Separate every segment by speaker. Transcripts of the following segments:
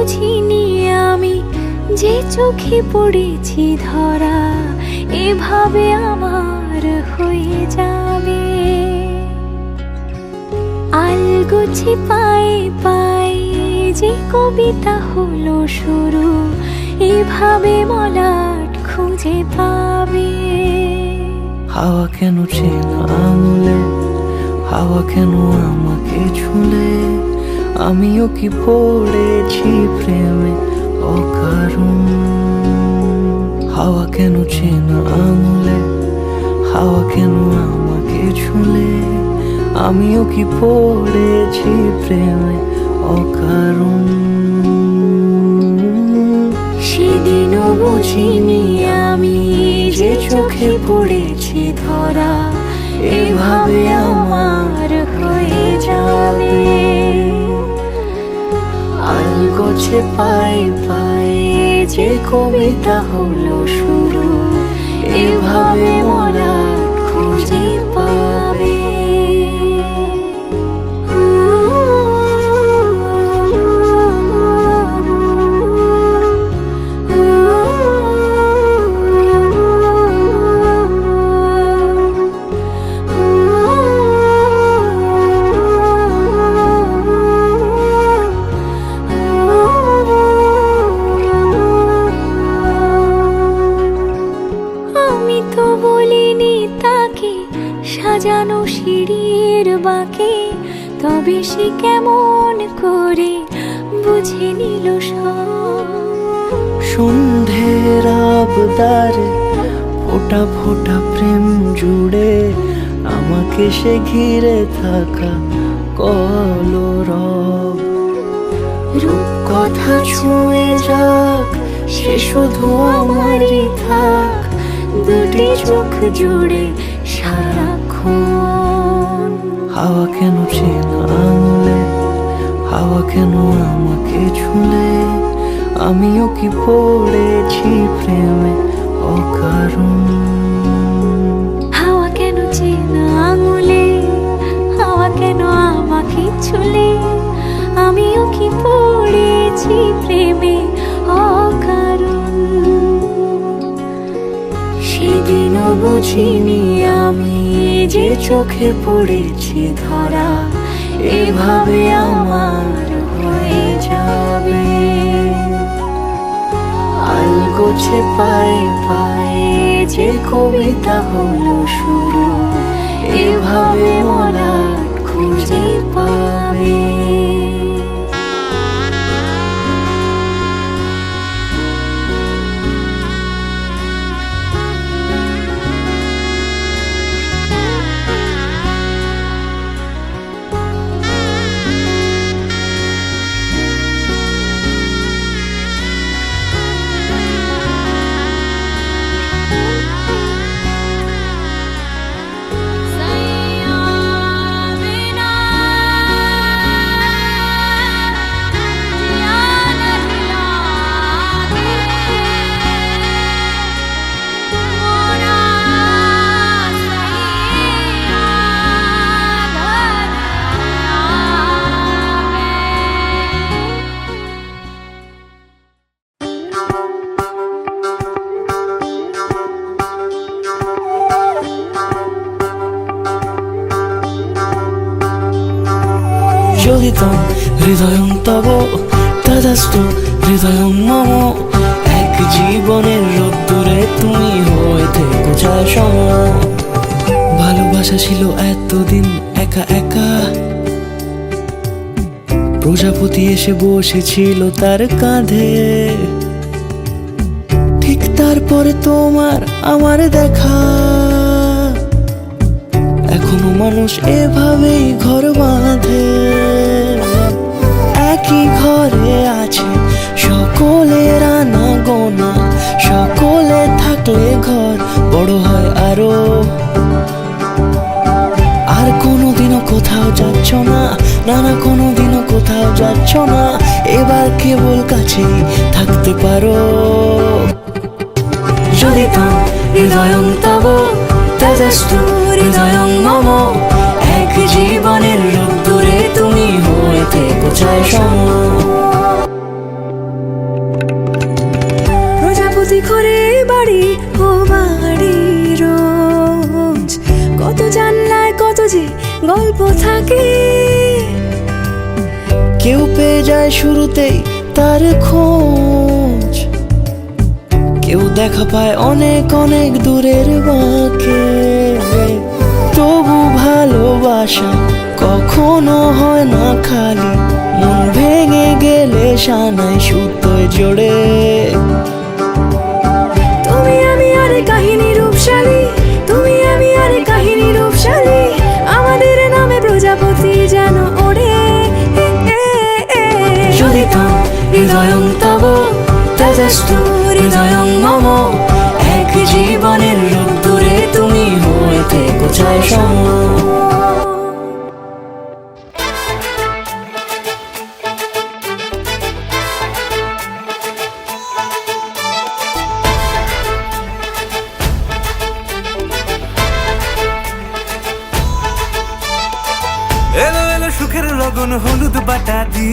Speaker 1: বুঝিনি আমি যে চোখে পড়েছি ধরা এভাবে আমার হয়ে যাবে। আলগোছে পায়ে পায়ে যে কবিতা হলো শুরু এভাবে মলাট খুঁজে পাবে।
Speaker 2: হাওয়া কেন চেনা আঙুলে, হাওয়া কেন আমাকে ছুলে, আমিও কি পড়েছি প্রেমে অকারণ। হাওয়া কেন চেনা আঙুলে, হাওয়া কেন আমাকে ছুলে, আমিও কি পড়েছি প্রেমে অকারণ।
Speaker 1: সেদিনও বুঝিনি আমি যে চোখে পড়েছি ধরা এভাবে আমার হয়ে যাবে। আলগোছে পায়ে পায়ে যে কবিতা হলো শুরু এভাবে মলাট খুঁজে পাবে। সাজানো সিঁড়ির বাঁকে তবে সে কেমন করে বুঝে নিল সব।
Speaker 2: সন্ধ্যের আবদারে ফোটা ফোটা প্রেম জুড়ে আমাকে সে ঘিরে থাকা কলরব।
Speaker 1: রূপকথা ছুঁয়ে যাক সে শুধু আমারই থাক দুটি চোখ জুড়ে সারাক্ষণ।
Speaker 2: হাওয়া কেন চেনা আঙুলে, হাওয়া কেন আমাকে ছুলে, আমিও কি পড়েছি প্রেমে অকারণ।
Speaker 1: হাওয়া কেন চেনা আঙুলে, হাওয়া কেন আমাকে ছুলে, আমিও কি পড়েছি প্রেমে অকারণ। সেদিনও বুঝিনি আমি যে চোখে পড়েছি ধরা এভাবে আমার হয়ে যাবে। আলগোছে পায়ে পায়ে যে কবিতা হলো শুরু এভাবে মলাট খুঁজে পাবে।
Speaker 2: যোগিতং হৃদয়ং তব তদাস্তু হৃদয়ং মম। এক জীবনের রোদ্দুরে তুমি হয়ে থেকো ছায়া সম। ভালোবাসা ছিল এতদিন একা একা, প্রজাপতি এসে বসেছিল তার কাঁধে। ঠিক তারপরে তোমার আমার দেখা, এখনো মানুষ এভাবেই ঘর বাঁধে। একই ঘরে আছে সকলের আনা গোনা, সকলে থাকলে ঘর বড় হয় আরো। আর কোনোদিনও কোথাও যাচ্ছ না, না না কোনোদিনও কোথাও যাচ্ছ না, এবার কেবল কাছেই থাকতে পারো। যদি তো হৃদয়ং তব তদস্তু হৃদয়ং মম। এক জীবনের রোদ্দুরে তুমি হয়ে থেকো ছায়া সম।
Speaker 1: জানলায় কত যে গল্প থাকে।
Speaker 2: কেউ পেয়ে যায় শুরুতেই তার খোঁজ, কেউ দেখা পায় অনেক অনেক দূরের বাঁকে। তবু ভালোবাসা কখনো হয় না খালি, মন ভেঙে গেলে সানাই সুতোয় জোড়ে।
Speaker 1: তুমি আমি আর কাহিনী রূপশালী, তুমি আমি আর কাহিনী রূপশালী, আমাদের নামে প্রজাপতি যেন ওড়ে।
Speaker 2: চলিতং হৃদয়ং তব ততস্তু হৃদয়ং মম, এক জীবনের রোদ্দুরে তুমি হয়ে থেকো ছায়া সম।
Speaker 3: এলো এলো সুখের লগন হলুদ বাটা দি,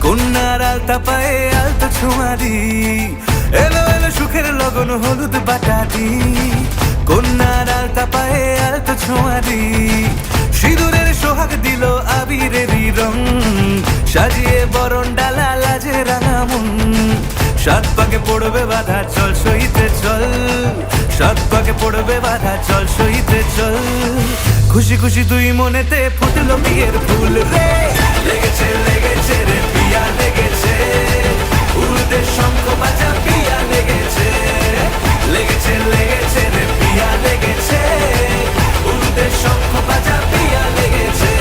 Speaker 3: কন্যার আলতা পায়ে আলতো ছোঁয়া দি। এলো এলো সুখের লগন হলুদ বাটা দি, কন্যার আলতা পায়ে আলতো ছোঁয়া দি। সিঁদুরের সোহাগ দিল আবিরেরই রং, সাজিয়ে বরণ ডালা লাজে রাঙা মন। সাত পাকে পড়বে বাধা চল সইতে চল, সাত পাকে পড়বে বাধা চল সইতে চল। খুশি খুশি দুই মনেতে ফুটলো বিয়ের ফুল রে, লেগেছে লেগেছে রে পিয়া লেগেছে, উড়তে শঙ্খ বাজা পিয়া লেগেছে। লেগেছে লেগেছে রে পিয়া লেগেছে, উড়তে শঙ্খ বাজা পিয়া লেগেছে।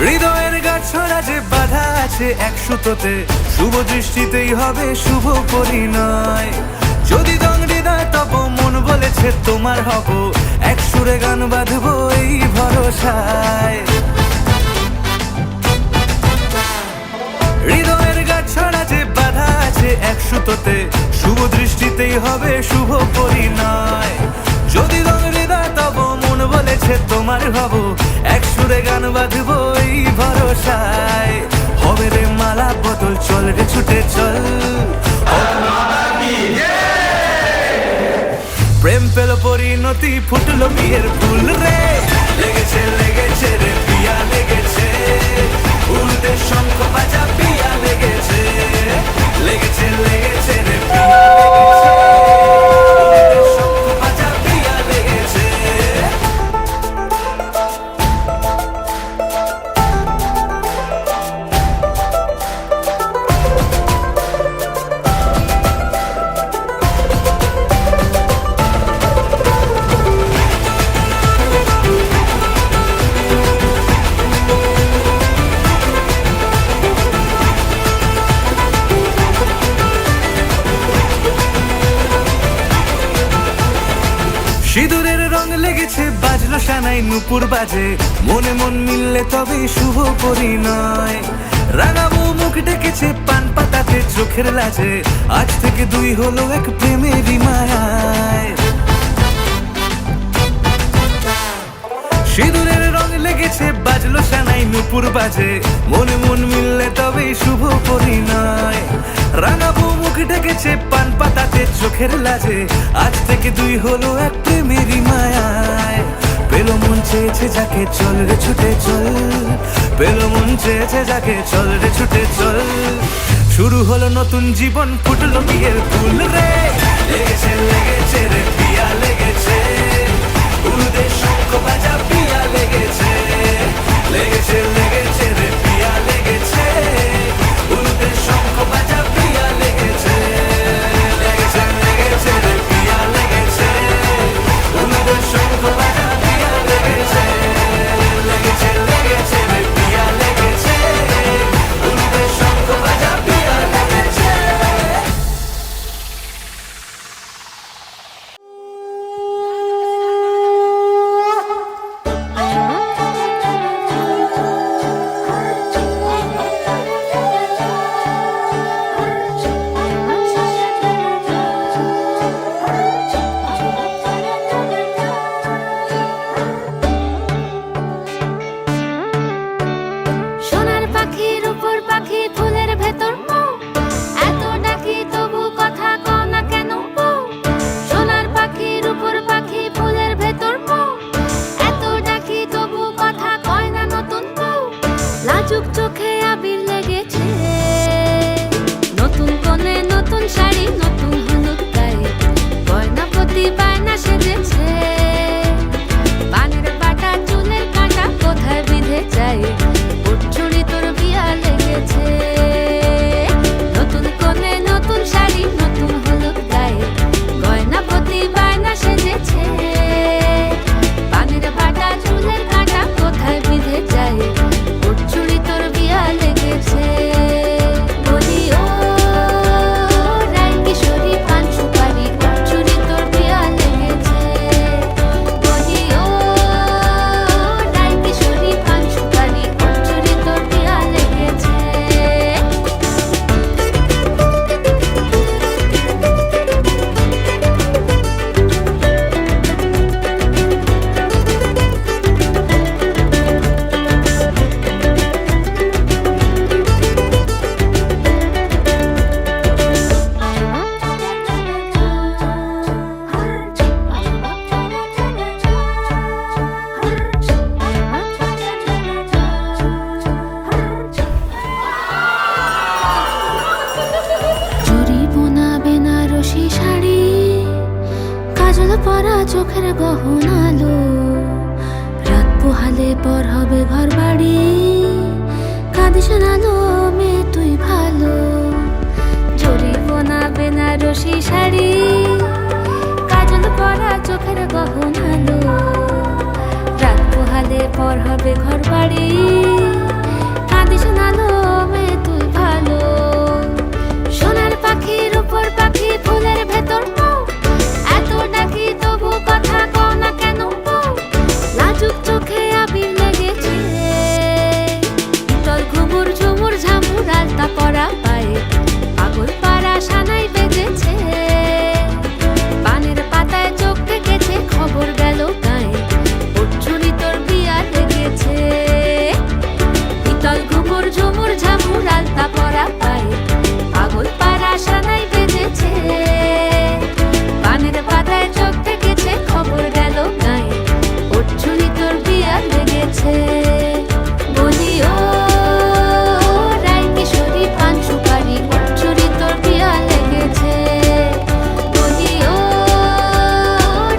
Speaker 3: হৃদয়ের গাছড়া যে বাধা আছে এক সুতোতে, শুভ দৃষ্টিতেই হবে শুভ পরিণয়। যদি দং হৃদয় তব মন বলেছে তোমার হব, এক সুরে গান বাঁধবো এই ভরসায়। হৃদয়ের গাছড়া যে বাধা আছে এক সুতোতে, শুভ দৃষ্টিতেই হবে শুভ পরিণয়। যদি দং হৃদয় তব মন বলেছে তোমার হব, এক সুরে গান বাঁধবো এই ভরসায়। হবে রে মালা বদল চল রে ছুটে চল, প্রেম পেল পরিণতি ফুটলো বিয়ের ফুল রে। লেগেছে লেগেছে রে পিয়া লেগেছে, উড়তে শঙ্খ বাজা পিয়া লেগেছে। লেগেছে লেগেছে রে পিয়া লেগেছে, উড়তে শঙ্খ বাজা পিয়া লেগেছে। সিঁদুরের রং লেগেছে বাজলো সানাই নুপুর বাজে, মনে মন মিললে তবে শুভ পরিণয়। রাঙাবো মুখ ডেকেছে পান পাতাতে চোখের লাজে, আজ থেকে দুই হলো এক প্রেমেরই মায়ায়। সিঁদুরের রং লেগেছে বাজলো সানাই নুপুর বাজে, মনে মন মিললে তবে শুভ পরিণয়। রাঙাবো মুখ ডেকেছে পান পাতাতে চোখের লাজে, আজ থেকে দুই হলো এক প্রেমেরই মায়ায়। পেলো মন চেয়েছে যাকে চল রে ছুটে চল, পেলো মন চেয়েছে যাকে চল রে ছুটে চল। শুরু হলো নতুন জীবন ফুটলো বিয়ের ফুল রে। লেগেছে লেগেছে রে পিয়া লেগেছে, উড়তে শঙ্খ বাজা পিয়া লেগেছে। লেগেছে লেগেছে রে পিয়া লেগেছে, উড়তে শঙ্খ বাজা পিয়া লেগেছে। লেগেছে লেগেছে রে পিয়া লেগেছে, উড়তে শঙ্খ বাজা পিয়া লেগেছে। লেগেছে লেগেছে রে পিয়া লেগেছে, উড়তে শঙ্খ বাজা পিয়া লেগেছে।
Speaker 4: নতুন শাড়ি নতুন হলুদ গায়ে গয়না প্রতি বায়না সেজেছে পানের বাটা চুলের কাঁটা কোথায় বিঁধে যায় ওর চুড়ি তোর বিয়া লেগেছে নতুন কোণে নতুন শাড়ি নতুন হলুদ গায়ে গয়না প্রতি বায়না সেজেছে পানের বাটা চুলের কাঁটা কোথায় বিঁধে যায় ওর চুড়ি তোর বিয়া লেগেছে বলি ও রায় কিশোরী পান সুপারি ওর চুড়ি তোর বিয়া লেগেছে বলি ও রায় কিশোরী পান সুপারি ওর চুড়ি তোর বিয়া লেগেছে জরি বোনা বেনারসি শাড়ি কাজল পরা চোখের গহনালো রাত পোহালে পর হবে ঘর বাড়ি কাঁদিস নালো মেয়ে তুই ভালো জরি বোনা বেনারসি শাড়ি কাজল পরা চোখের গহনালো রাত পোহালে পর হবে ঘর বাড়ি কাঁদিস নালো মেয়ে তুই ভালো সোনার পাখির উপর পাখি ফুলের ভেতর পাও এত ডাকি তবু কথা কও না কেন পাও লাজুক চোখে আবির লেগেছে তোর ঘুমুর ঝুমুর ঝামুর আলতা পরা পায়ে পাগল পাড়া সানাই বেজেছে পানের পাতায় চোখ থেকেছে খবর গেল গায়ে ওর চুরি তোর বিয়া লেগেছে ঘুমুর ঝুমুর ঝামুর আলতা পরা পায়ে পাগল পাড়া সানাই বেজেছে পানের পাতায় চোখ থেকেছে খবর গেল গায়ে ওর চুরি তোর বিয়া লেগেছে বলি ও রায় কিশোরী পান সুপারি ওর চুরি তোর বিয়া লেগেছে বলি ও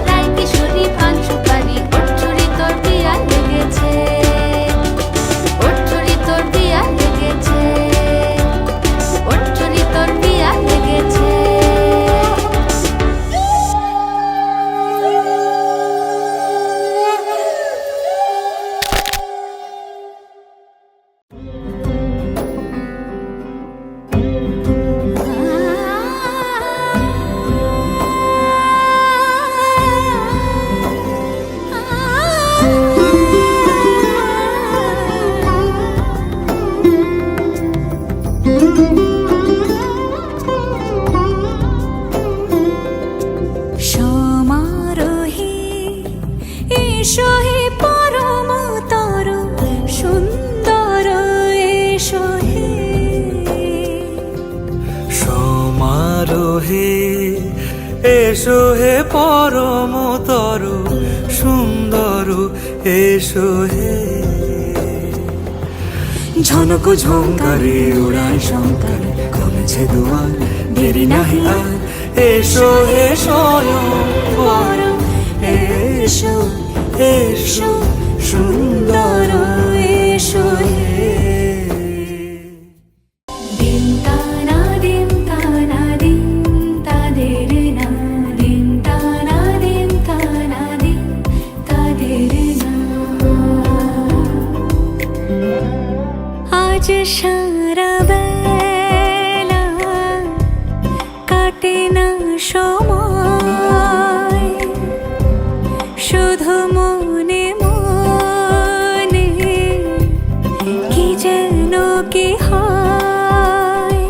Speaker 4: রায় কিশোরী পান সুপারি ওর চুরি তোর বিয়া লেগেছে ওর চুরি তোর বিয়া লেগেছে ওর চুরি তোর বিয়া লেগেছে
Speaker 1: সমারোহে এসো হে পরম তর সুন্দর এসো হে
Speaker 3: সমারোহে এসো হে পরমতর সুন্দর এসো হে ঝনক ঝঙ্কারে উড়ায় শঙ্কর কমেছে দুয়ার দেরি নাহি আর এসো হে স্বয়ংবর এসো এসো সুন্দর এসো হে
Speaker 1: দিন তানা দিন তানা দিন তাদের না দিন তানা দিন তানা দিন তাদের না আজ সারা বেলা কাটে না সময় শুধু মনে মনে কি যেন কি হয়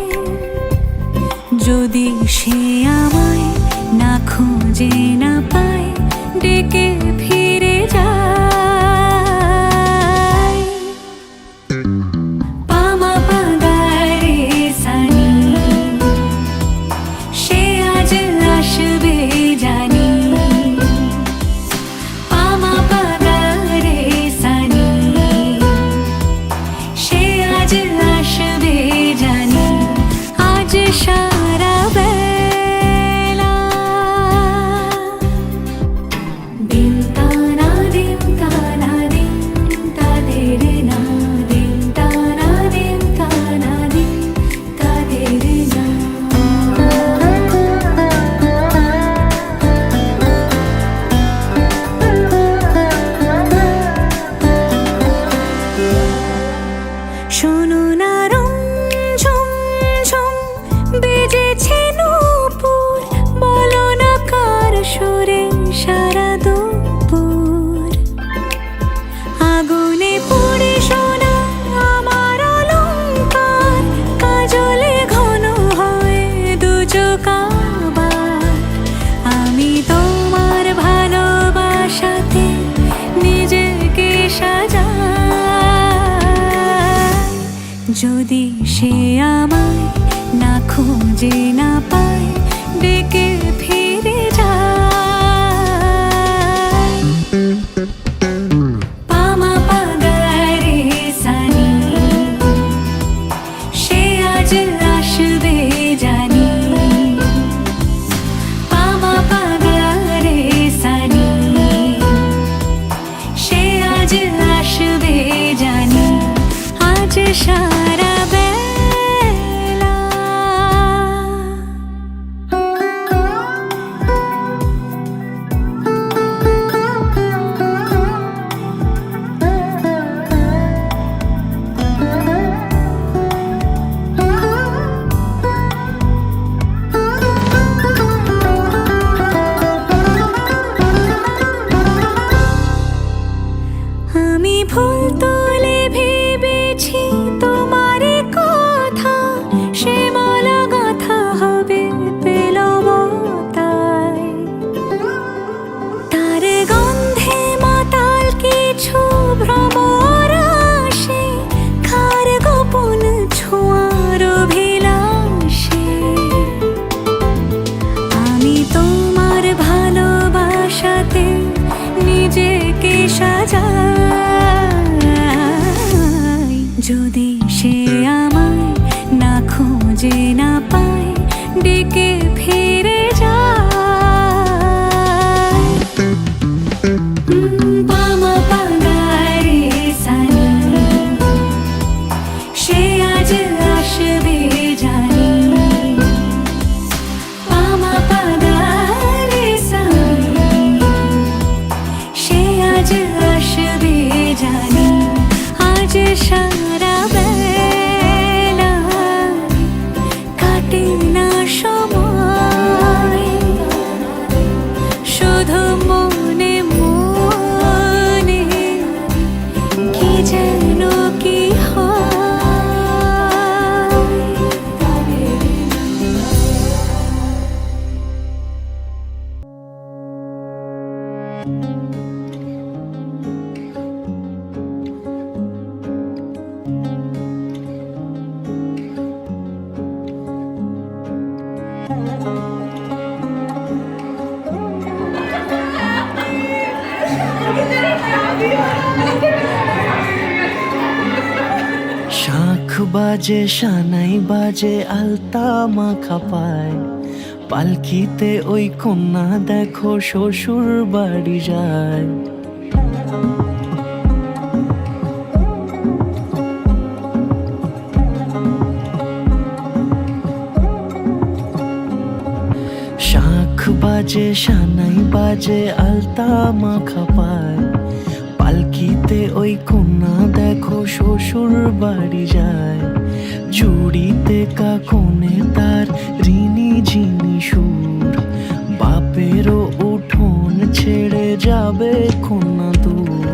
Speaker 1: যদি সে আমায় না খুঁজে না পায় ডেকে ফিরে যায় পামা পাগারে সানি সে আজ আসবে জানি পামা পাগারে সানি সে আজ আসবে জানি আজ সারা খুঁজে না পাই ডেকে ফিরে যায়। পামা পাগারে সানি সে আজ আসবে জানি। পামা পাগারে সানি সে আজ আসবে জানি। আজ সারা বেলা আমি ভুল তোলে ভেবেছি তোমার কথা, সে মালা গাথা হবে পেলব তাই। তার গন্ধে মাতাল কিছু ভ্রমর আসে, কার গোপন ছোঁয়ার অভিলাষে। আমি তোমার ভালোবাসাতে নিজেকে সাজাই। যদি সে আমায় না খুঁজে না পায় ডেকে ফিরে যায়। পামা পাগারে সানি সে আজ আসবে জানি। পামা পাগারে সানি সে আজ আসবে জানি। আজ সারা বেলা কাটে না সময়, শুধু মনে মনে কি যেন কি হয়।
Speaker 2: শাঁখ বাজে সানাই বাজে আলতা মাখা পায়, পালকিতে ওই কন্যা দেখো শ্বশুর বাড়ি যায়। শাঁখ বাজে সানাই বাজে আলতা মাখা পায়, পালকিতে ওই কন্যা দেখো শ্বশুর বাড়ি যায়। চুড়িতে কাকনে তার ঋণী ঝিনি সুর, বাপেরও উঠোন ছেড়ে যাবে কন্যা দূর।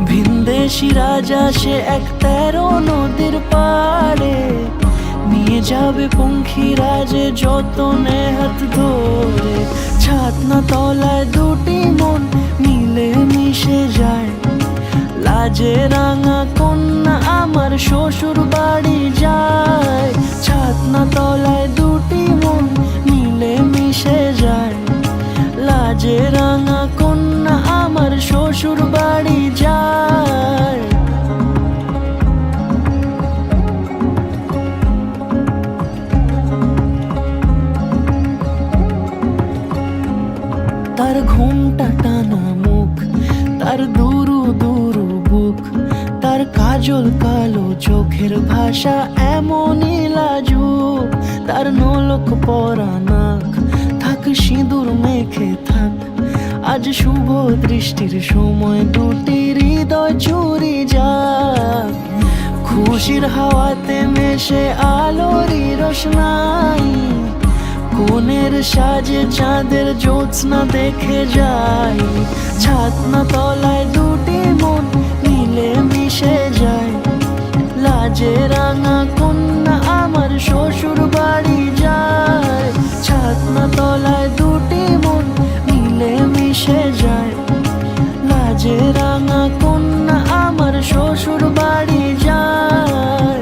Speaker 2: ভিনদেশি রাজা সে এক 13 নদীর পাড়ে, নিয়ে যাবে পঙ্খিরাজে যতনে হাত ধরে। ছাতনা তলায় দুটি মন মিলে মিশে যায়, লাজে রাঙা কন্যা আমার শ্বশুর বাড়ি যায়। ছাতনা তলায় দুটি মন মিলে মিশে যায়, লাজে রাঙা কন্যা আমার শ্বশুর বাড়ি যায়। তার ঘুমটা টানা মুখ, তার দুরু দুরু বুক, তার কাজল কালো চোখের ভাষা এমনই লাজুক। তার নোলক পরা নাক, থাক সিঁদুর মেখে থাক। আজ শুভ দৃষ্টির সময় দুটি হৃদয় চুরি যাক। খুশির হাওয়াতে মেশে আলোরই রোশনাই, কোণের সাজে চাঁদের জ্যোৎস্না দেখে যাই। ছাতনা তলায় দুটি মন মিলে মিশে যায়, লাজে রাঙা কন্যা আমার শ্বশুর বাড়ি যায়। ছাতনা তলায় দুটি মন মিলে মিশে যায়, লাজে রাঙা কন্যা আমার শ্বশুর বাড়ি যায়।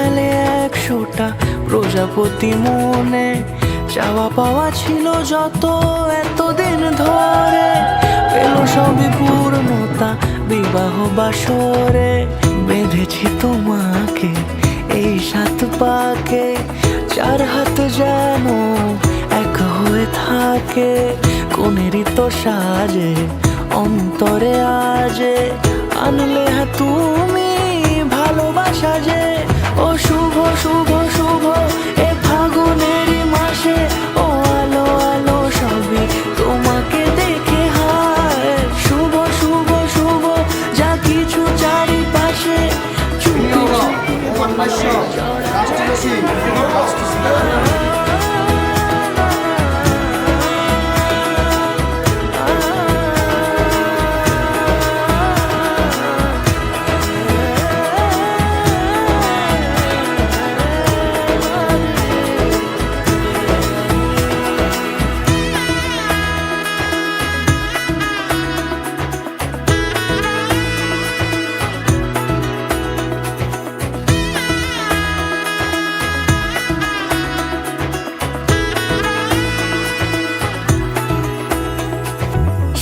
Speaker 2: মেলে 100টা প্রজাপতি মনে, চাওয়া পাওয়া ছিল যত এতদিন ধরে, পেল সবই পূর্ণতা বিবাহ বাসরে। বেঁধেছি তোমাকে এই 7 পাকে, 4 হাত যেন এক হয়ে থাকে। কোনেরই তো সাজে অন্তরে আজে, আনলে তুমি ভালোবাসা যে। ও শুভ শুভ শুভ এ ফাগুনেরই মাসে, ও আলো আলো সবই তোমাকে দেখে হায়। শুভ শুভ শুভ যা কিছু চারিপাশে, চুপি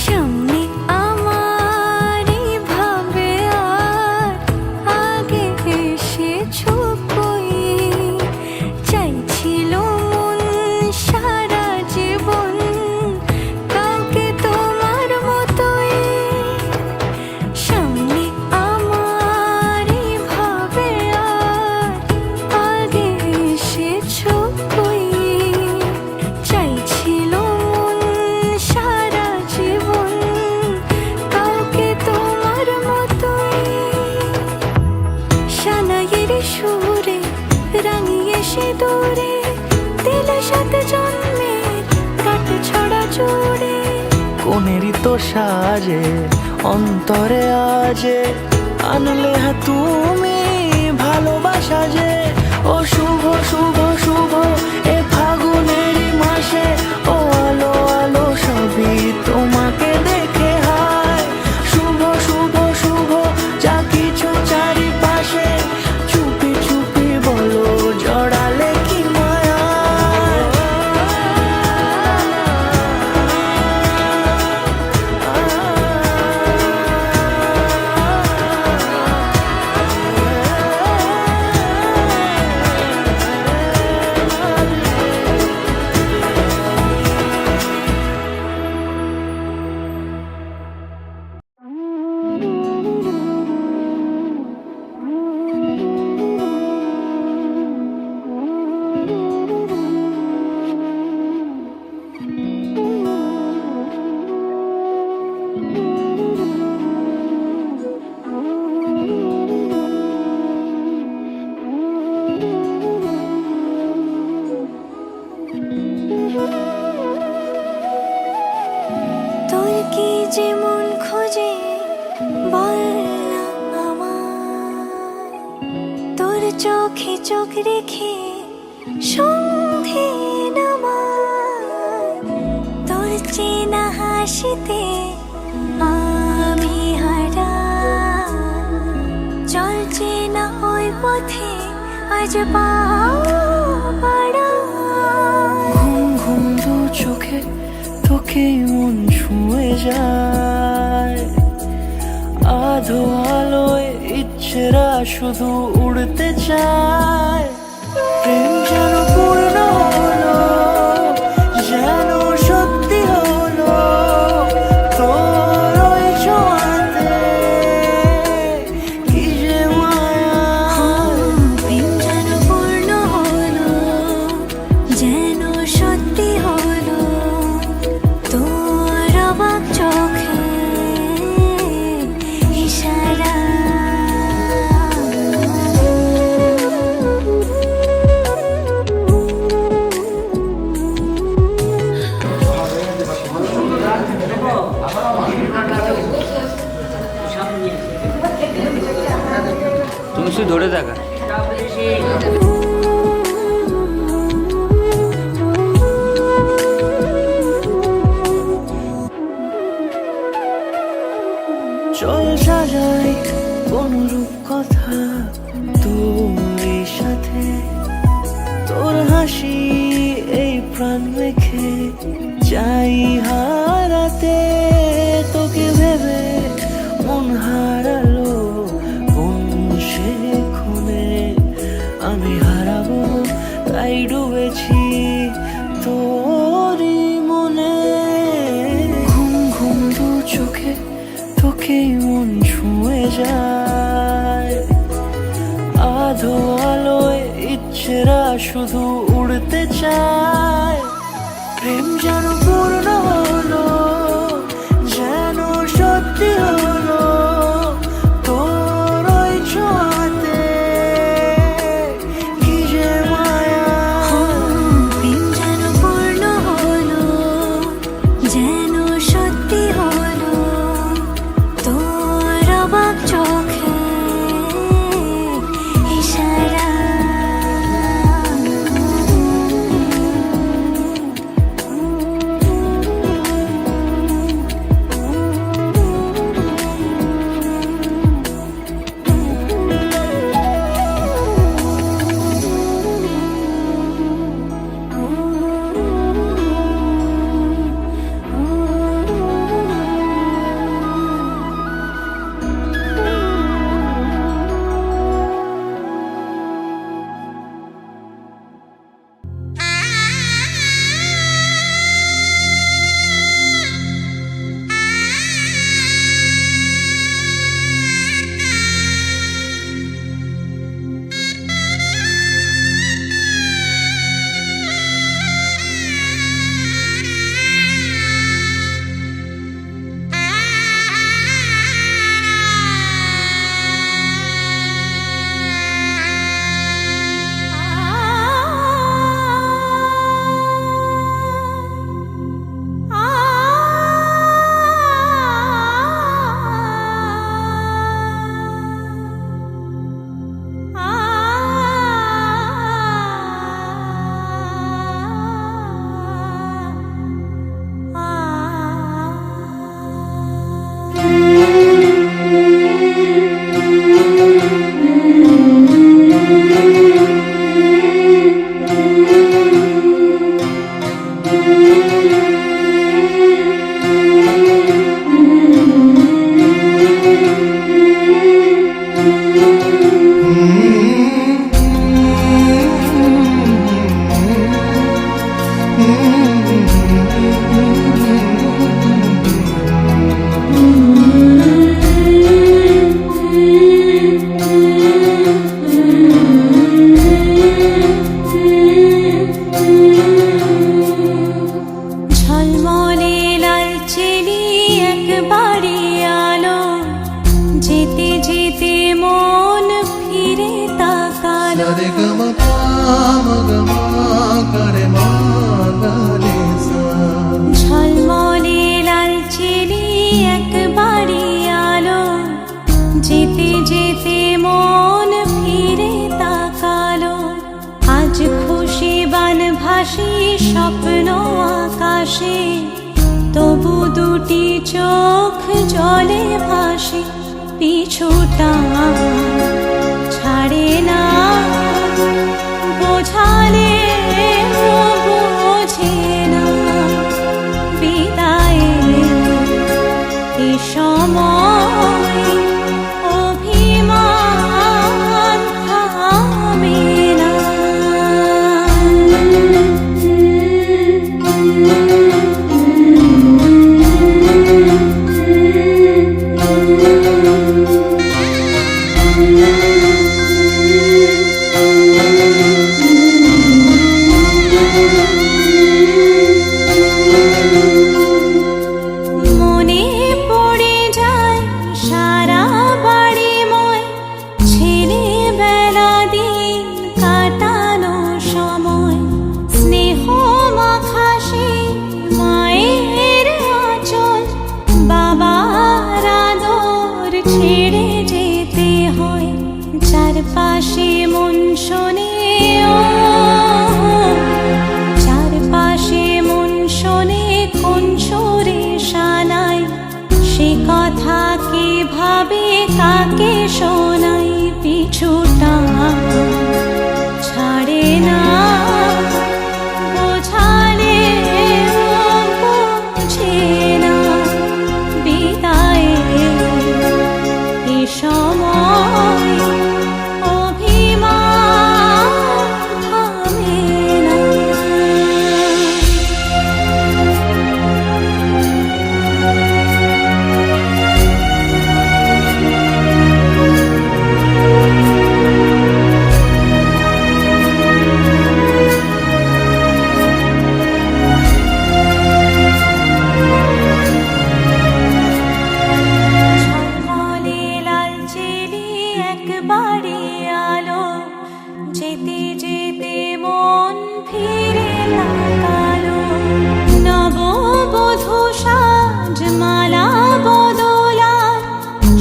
Speaker 1: সামনে আমার এই ভাবে আর আগে এসেছো কই, চাইছিল মন সারা জীবন কাউকে তোমার মতোই। সামনে আমার এই ভাবে আর আগে এসেছো কই, চাইছিল মন সারা জীবন কাউকে তোমার মতোই। সানাইয়ের সুরে রাঙিয়ে সে দূরে, দিলে 7 জন্মের কাট ছড়া জোড়ে।
Speaker 2: কোনেরই তো সাজে অন্তরে আজে, আনলে তুমি ভালোবাসা যে। ও শুভ শুভ শুভ এ ফাগুনেরই মাসে, ও আলো আলো সবই তোমাকে দেখে হায়। শুভ শুভ শুভ যা কিছু চারিপাশে, চুপি চুপি বলো জড়ালে কি মায়া।
Speaker 1: তোর কি যে মন খোঁজে বল না আমায়, তোর চোখে চোখ রেখে সন্ধে নামায়। তোর চেনা হাসিতে আমি হারাই, চল চেনা ওই পথে আজ পা বাড়াই।
Speaker 2: ঘুম ঘুম দু চোখে তোকেই মন ছুঁয়ে যায়, আধো আলোয় ইচ্ছেরা শুধু উড়তে চায়। প্রেম যেন পূর্ণ হলো, যেন সত্যি হলো তোর ওই ছোঁয়াতে, কি যে মায়া।
Speaker 1: প্রেম যেন পূর্ণ হলো, যেন সত্যি হলো তোর অবাক চোখে ইশারা।
Speaker 5: তুমি শুধু ধরে থাকা।
Speaker 2: চল সাজাই কোন রূপ কথা তোর সাথে। চাই হারাতে তোকে ভেবে মন হারালো কোন সে ক্ষণে আমি হারাবো তাই ডুবেছি তোরই মনে ঘুম ঘুম দু চোখে তোকেই মন ছুঁয়ে যায় আধো আলোয় ইচ্ছেরা শুধু উড়তে চায় প্রেম যেন পূর্ণ হলো যেন সত্যি হলো তোর ওই ছোঁয়াতে কি যে মায়া
Speaker 1: প্রেম যেন পূর্ণ হলো যেন সত্যি হলো তোর অবাক চোখে ইশারা ঝলমলে লাল চেলি একবারে আলো যেতে যেতে মন ফিরে তাকালো ঝলমলে লাল চেলি একবারে আলো যেতে যেতে মন ফিরে তাকালো আজ খুশি বান ভাসি স্বপ্ন আকাশে তবু দুটি চোখ জলে ভাসে পিছুটা ছাড়ে না বোঝালে বোঝে না বিদায়ের এ সময় অভিমান থামে না
Speaker 6: Thank you.
Speaker 1: যেতে যেতে মন ফিরে তাকালো নববধূ সাজমালা বদলার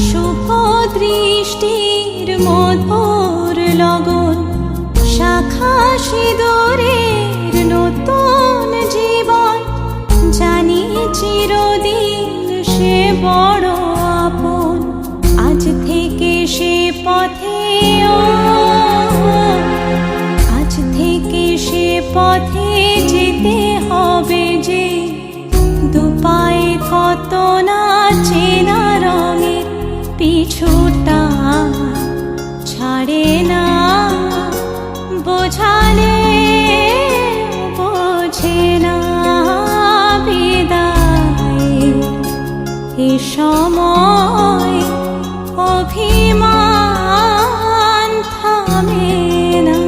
Speaker 1: শুভ দৃষ্টির মধুর লগন শাখা সিঁদুরের নতুন জীবন জানি চিরদিন সে বড় আপন আজ থেকে সে পথে আজ থেকে সে পথে যেতে হবে যে দুপায়ে কত না চেনা রঙে পিছুটা ছাড়ে না বোঝালে বোঝে না বিদায় এ সময় অভিমান থামে না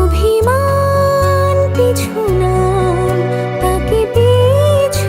Speaker 1: অভিমান পিছু না তাকে পিছু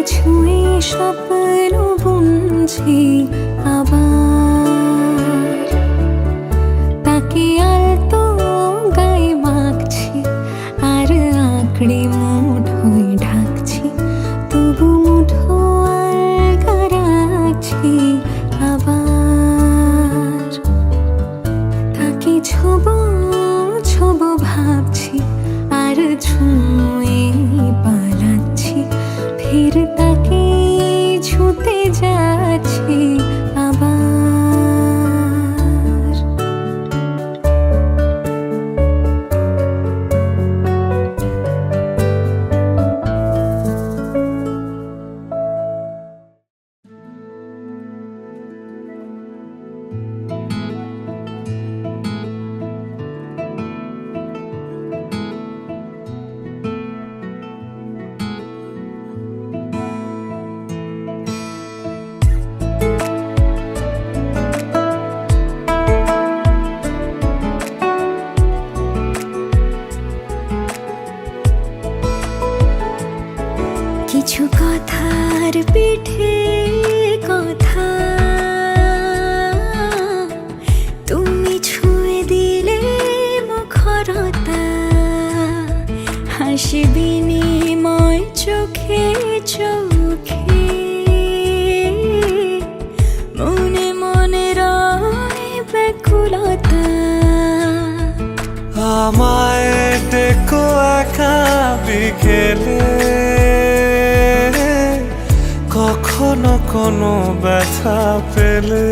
Speaker 1: ছুঁয়ে স্বপ্ন বুনছি আবার, তাকে আলতো গায়ে মাখছি আর আঁকড়ে মুঠোয় ঢাকছি, তবু মুঠো আলগা রাখছি আবার। তাকে ছোবো ছোবো ভাবছি আর ছুঁয়ে পালাচ্ছি, ফের তাকে ছুঁতে যাচ্ছি আবার। কিছু কথার পিঠে কথা, তুমি ছুঁয়ে দিলে মুখরতা, হাসি বিনিময় চোখে চোখে, মনে মনে রয় ব্যাকুলতা।
Speaker 3: আমায় ডেকো একা বিকেলে, কখনো কোনো ব্যথা পেলে,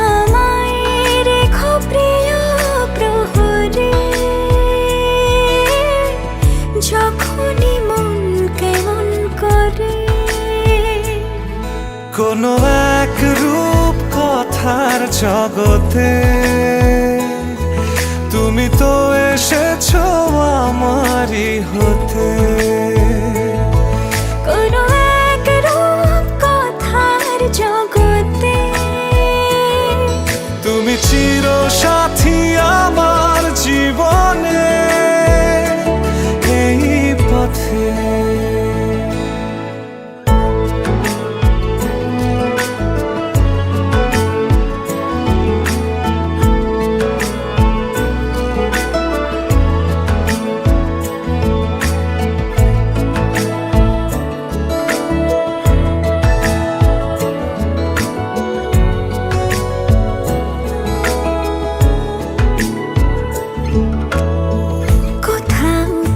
Speaker 1: আমায় রেখো প্রিয় প্রহরে, যখনই মন কেমন করে।
Speaker 3: কোনো এক রূপ কথার জগতে তুমি তো এসেছো আমারই হতে।
Speaker 1: কোনো এক রূপ কথার জগতে
Speaker 3: তুমি চির সাথী আমার জীবনে, এই পথে।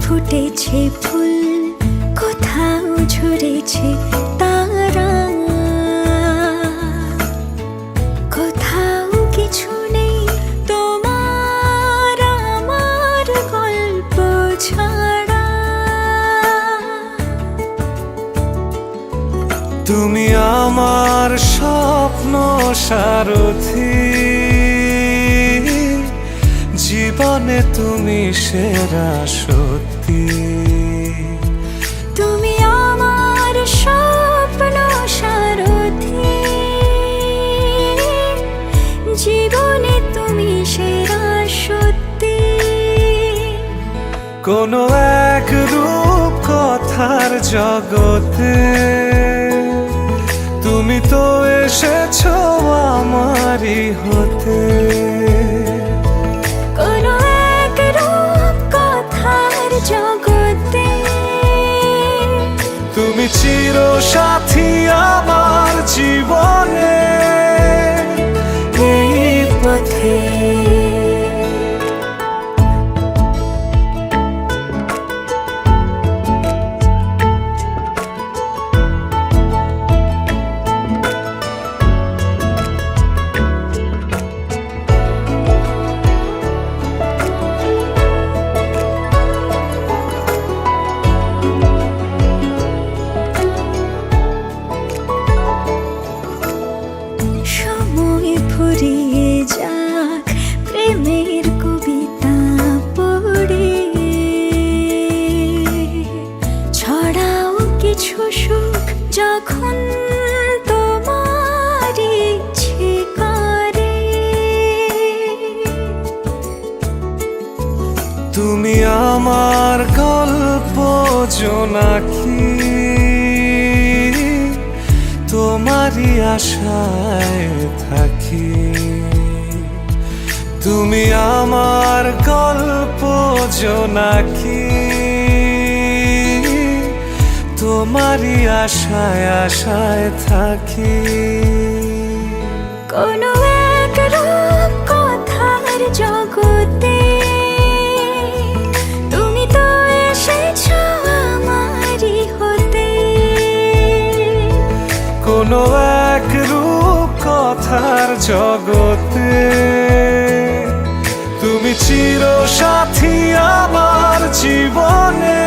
Speaker 1: ফুটেছে ফুল, কোথাও ঝরেছে তারা, কোথাও কিছু নেই তোমার আমার গল্প ছাড়া।
Speaker 3: তুমি আমার স্বপ্ন সারথি, জীবনে তুমি সেরা সত্যি।
Speaker 1: তুমি আমার স্বপ্ন সারথি, জীবনে তুমি সেরা সত্যি।
Speaker 3: কোনো এক রূপ কথার জগতে তুমি তো এসেছো আমারই হতে।
Speaker 1: কোনো এক রূপ কথার জগতে
Speaker 3: তুমি চির সাথী আমার জীবনে,
Speaker 1: এই পথে। সময় ফুরিয়ে যাক প্রেমের কবিতা পড়ে, ছড়াও কিছু সুখ যখন তোমার ইচ্ছে করে।
Speaker 3: তুমি আমার গল্প জোনাকি,
Speaker 6: তোমারই আশায় থাকি। তুমি আমার গল্প জোনাকি, তোমারই আশায় আশায় থাকি।
Speaker 1: কোনো এক রূপ কথার জগতে তুমি তো এসেছো আমারই হতে।
Speaker 6: কোনো এক রূপ কথার জগতে তুমি চির সাথী আমার জীবনে।